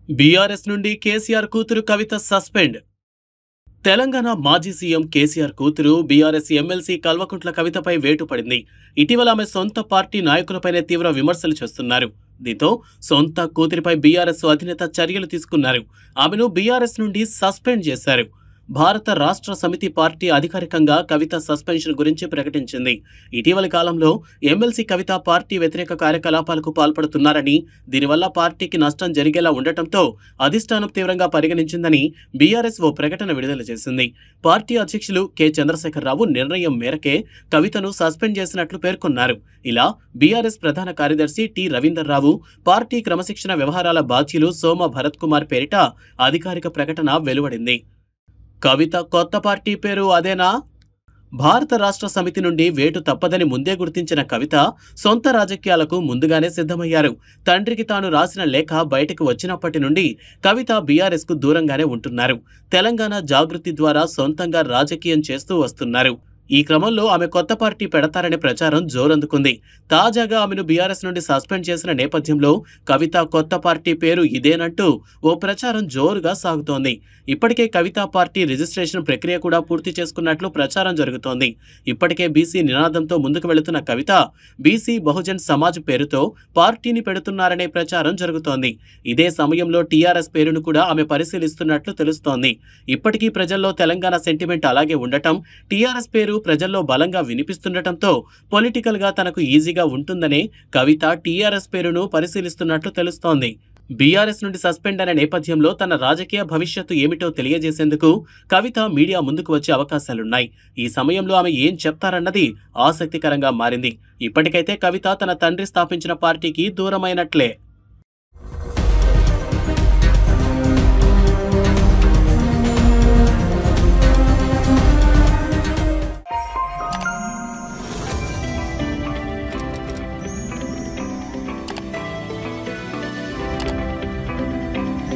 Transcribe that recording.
BRS నుండి కేసీఆర్ కూతురు కవిత suspend. Telangana మాజీ సీఎం కేసీఆర్ కూతురు బీఆర్ఎస్ ఎమ్మెల్సీ కల్వకుంట్ల కవితపై వేటు పడింది. ఇటీవల ఆమె సొంత పార్టీ నాయకులపైనే తీవ్ర విమర్శలు చేస్తున్నారు. దీంతో సొంత కూతురిపై బీఆర్ఎస్ అధినేత చర్యలు తీసుకున్నారు. ఆమెను బీఆర్ఎస్ నుండి సస్పెండ్ చేశారు. భారత రాష్ట్ర సమితి పార్టీ అధికారికంగా కవిత సస్పెన్షన్ గురించి ప్రకటించింది. ఇటీవలి కాలంలో ఎమ్మెల్సీ కవిత పార్టీ వ్యతిరేక కార్యకలాపాలకు పాల్పడుతున్నారని, దీనివల్ల పార్టీకి నష్టం జరిగేలా ఉండటంతో అధిష్టానం తీవ్రంగా పరిగణించిందని బీఆర్ఎస్ ఓ ప్రకటన విడుదల చేసింది. పార్టీ అధ్యక్షులు కె చంద్రశేఖరరావు నిర్ణయం మేరకే కవితను సస్పెండ్ చేసినట్లు పేర్కొన్నారు. ఇలా బీఆర్ఎస్ ప్రధాన కార్యదర్శి టి రవీందర్రావు, పార్టీ క్రమశిక్షణ వ్యవహారాల బాధ్యులు సోమ భరత్ కుమార్ పేరిట అధికారిక ప్రకటన వెలువడింది. కవిత కొత్త పార్టీ పేరు అదేనా? భారత రాష్ట్ర సమితి నుండి వేటు తప్పదని ముందే గుర్తించిన కవిత సొంత రాజకీయాలకు ముందుగానే సిద్ధమయ్యారు. తండ్రికి తాను రాసిన లేఖ బయటకు వచ్చినప్పటి నుండి కవిత బీఆర్ఎస్కు దూరంగానే ఉంటున్నారు. తెలంగాణ జాగృతి ద్వారా సొంతంగా రాజకీయం చేస్తూ వస్తున్నారు. ఈ క్రమంలో ఆమె కొత్త పార్టీ పెడతారనే ప్రచారం జోరందుకుంది. తాజాగా ఆమెను బీఆర్ఎస్ నుండి సస్పెండ్ చేసిన నేపథ్యంలో కవిత కొత్త పార్టీ పేరు ఇదేనంటూ ఓ ప్రచారం జోరుగా సాగుతోంది. ఇప్పటికే కవిత పార్టీ రిజిస్ట్రేషన్ ప్రక్రియ కూడా పూర్తి చేసుకున్నట్లు ప్రచారం జరుగుతోంది. ఇప్పటికే బీసీ నినాదంతో ముందుకు వెళుతున్న కవిత బీసీ బహుజన్ సమాజ్ పేరుతో పార్టీని పెడుతున్నారనే ప్రచారం జరుగుతోంది. ఇదే సమయంలో టీఆర్ఎస్ పేరును కూడా ఆమె పరిశీలిస్తున్నట్లు తెలుస్తోంది. ఇప్పటికీ ప్రజల్లో తెలంగాణ సెంటిమెంట్ అలాగే ఉండటం, టీఆర్ఎస్ పేరు ప్రజల్లో బలంగా వినిపిస్తుండటంతో పొలిటికల్ గా తనకు ఈజీగా ఉంటుందనే కవిత టీఆర్ఎస్ పేరును పరిశీలిస్తున్నట్లు తెలుస్తోంది. బీఆర్ఎస్ నుండి సస్పెండ్ అయిన నేపథ్యంలో తన రాజకీయ భవిష్యత్తు ఏమిటో తెలియజేసేందుకు కవిత మీడియా ముందుకు వచ్చే అవకాశాలున్నాయి. ఈ సమయంలో ఆమె ఏం చెప్తారన్నది ఆసక్తికరంగా మారింది. ఇప్పటికైతే కవిత తన తండ్రి స్థాపించిన పార్టీకి దూరమైనట్లే.